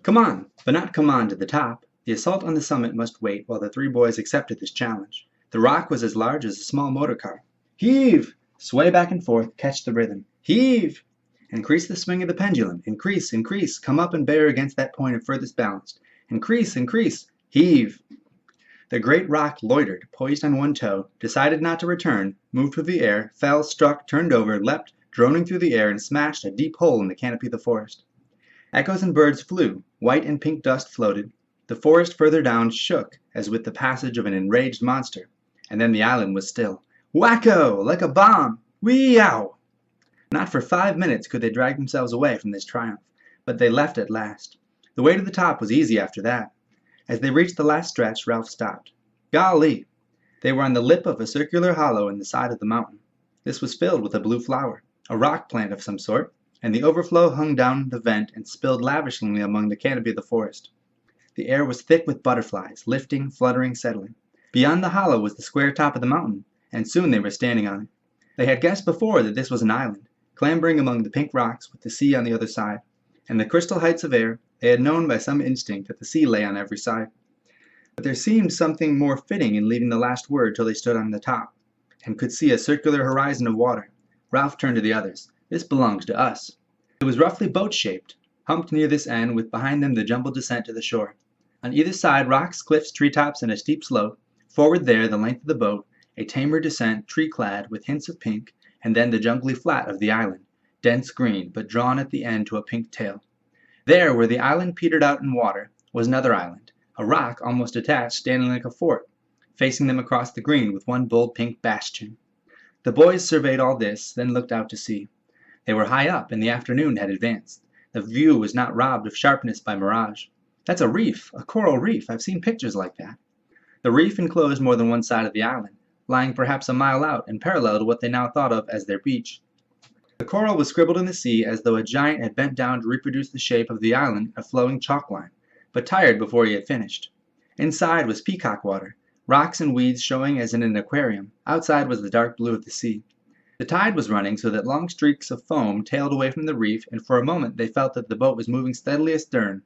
Come on, but not come on to the top. The assault on the summit must wait while the three boys accepted this challenge. The rock was as large as a small motor car. Heave! Sway back and forth, catch the rhythm. Heave! Increase the swing of the pendulum. Increase, increase. Come up and bear against that point of furthest balance. Increase, increase. Heave! The great rock loitered, poised on one toe, decided not to return, moved through the air, fell, struck, turned over, leapt, droning through the air, and smashed a deep hole in the canopy of the forest. Echoes and birds flew, white and pink dust floated. The forest further down shook as with the passage of an enraged monster, and then the island was still. Wacko! Like a bomb! Wee-ow! Not for 5 minutes could they drag themselves away from this triumph, but they left at last. The way to the top was easy after that. As they reached the last stretch, Ralph stopped. Golly! They were on the lip of a circular hollow in the side of the mountain. This was filled with a blue flower, a rock plant of some sort, and the overflow hung down the vent and spilled lavishly among the canopy of the forest. The air was thick with butterflies, lifting, fluttering, settling. Beyond the hollow was the square top of the mountain, and soon they were standing on it. They had guessed before that this was an island, clambering among the pink rocks with the sea on the other side, and the crystal heights of air. They had known by some instinct that the sea lay on every side. But there seemed something more fitting in leaving the last word till they stood on the top, and could see a circular horizon of water. Ralph turned to the others. This belongs to us. It was roughly boat-shaped, humped near this end, with behind them the jumbled descent to the shore. On either side rocks, cliffs, treetops, and a steep slope. Forward there, the length of the boat, a tamer descent, tree-clad, with hints of pink, and then the jungly flat of the island, dense green, but drawn at the end to a pink tail. There, where the island petered out in water, was another island, a rock almost detached, standing like a fort, facing them across the green with one bold pink bastion. The boys surveyed all this, then looked out to sea. They were high up, and the afternoon had advanced. The view was not robbed of sharpness by mirage. That's a reef, a coral reef. I've seen pictures like that. The reef enclosed more than one side of the island, lying perhaps a mile out and parallel to what they now thought of as their beach. The coral was scribbled in the sea as though a giant had bent down to reproduce the shape of the island in a flowing chalk line, but tired before he had finished. Inside was peacock water, rocks and weeds showing as in an aquarium. Outside was the dark blue of the sea. The tide was running so that long streaks of foam tailed away from the reef, and for a moment they felt that the boat was moving steadily astern.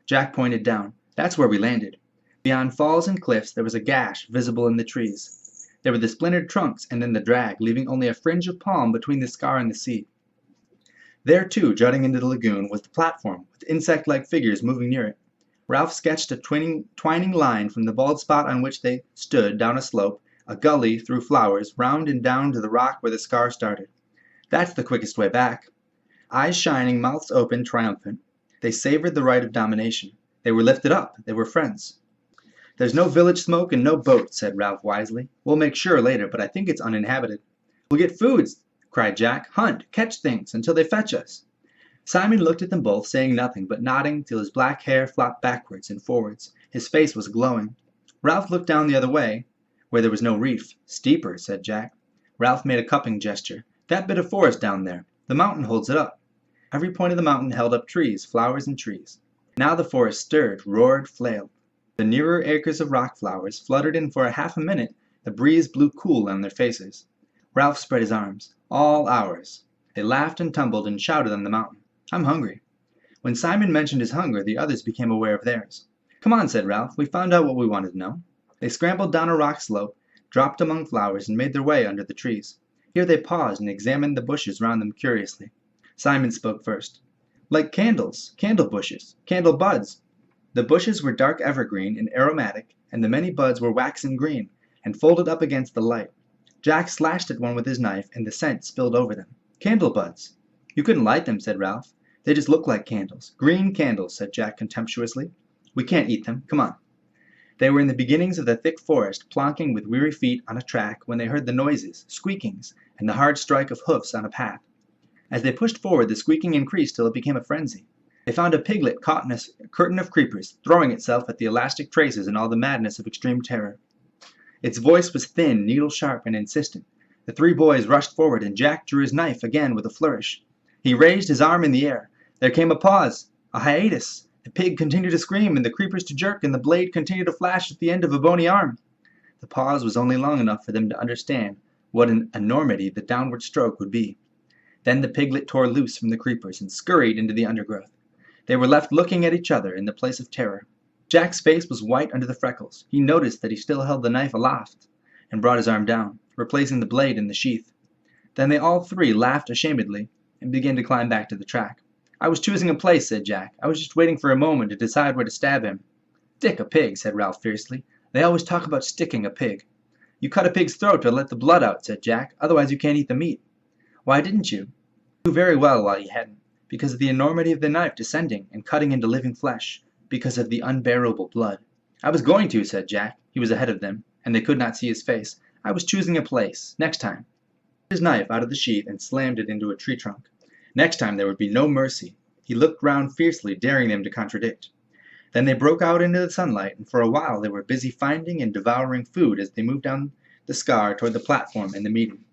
Jack pointed down. That's where we landed. Beyond falls and cliffs there was a gash visible in the trees. There were the splintered trunks and then the drag, leaving only a fringe of palm between the scar and the sea. There, too, jutting into the lagoon, was the platform, with insect-like figures moving near it. Ralph sketched a twining line from the bald spot on which they stood down a slope, a gully through flowers, round and down to the rock where the scar started. That's the quickest way back. Eyes shining, mouths open, triumphant. They savored the right of domination. They were lifted up. They were friends. There's no village smoke and no boat, said Ralph wisely. We'll make sure later, but I think it's uninhabited. We'll get food, cried Jack. Hunt, catch things, until they fetch us. Simon looked at them both, saying nothing, but nodding till his black hair flopped backwards and forwards. His face was glowing. Ralph looked down the other way, where there was no reef. Steeper, said Jack. Ralph made a cupping gesture. That bit of forest down there. The mountain holds it up. Every point of the mountain held up trees, flowers and trees. Now the forest stirred, roared, flailed. The nearer acres of rock flowers fluttered, and for half a minute the breeze blew cool on their faces. Ralph spread his arms. All ours. They laughed and tumbled and shouted on the mountain. I'm hungry. When Simon mentioned his hunger, the others became aware of theirs. Come on, said Ralph. We found out what we wanted to know. They scrambled down a rock slope, dropped among flowers, and made their way under the trees. Here they paused and examined the bushes round them curiously. Simon spoke first. Like candles, candle bushes, candle buds. The bushes were dark evergreen and aromatic, and the many buds were waxen green, and folded up against the light. Jack slashed at one with his knife, and the scent spilled over them. Candle buds. You couldn't light them, said Ralph. They just look like candles. Green candles, said Jack contemptuously. We can't eat them. Come on. They were in the beginnings of the thick forest, plonking with weary feet on a track, when they heard the noises, squeakings, and the hard strike of hoofs on a path. As they pushed forward, the squeaking increased till it became a frenzy. They found a piglet caught in a curtain of creepers, throwing itself at the elastic traces in all the madness of extreme terror. Its voice was thin, needle-sharp, and insistent. The three boys rushed forward, and Jack drew his knife again with a flourish. He raised his arm in the air. There came a pause, a hiatus. The pig continued to scream, and the creepers to jerk, and the blade continued to flash at the end of a bony arm. The pause was only long enough for them to understand what an enormity the downward stroke would be. Then the piglet tore loose from the creepers and scurried into the undergrowth. They were left looking at each other in the place of terror. Jack's face was white under the freckles. He noticed that he still held the knife aloft, and brought his arm down, replacing the blade in the sheath. Then they all three laughed ashamedly, and began to climb back to the track. "I was choosing a place," said Jack. "I was just waiting for a moment to decide where to stab him." "Stick a pig," said Ralph fiercely. "They always talk about sticking a pig." "You cut a pig's throat to let the blood out," said Jack. "Otherwise you can't eat the meat." "Why didn't you?" "You knew very well why you hadn't. Because of the enormity of the knife descending and cutting into living flesh. Because of the unbearable blood." "I was going to," said Jack. He was ahead of them, and they could not see his face. "I was choosing a place. Next time." He took his knife out of the sheath and slammed it into a tree trunk. Next time there would be no mercy. He looked round fiercely, daring them to contradict. Then they broke out into the sunlight, and for a while they were busy finding and devouring food as they moved down the scar toward the platform and the meeting.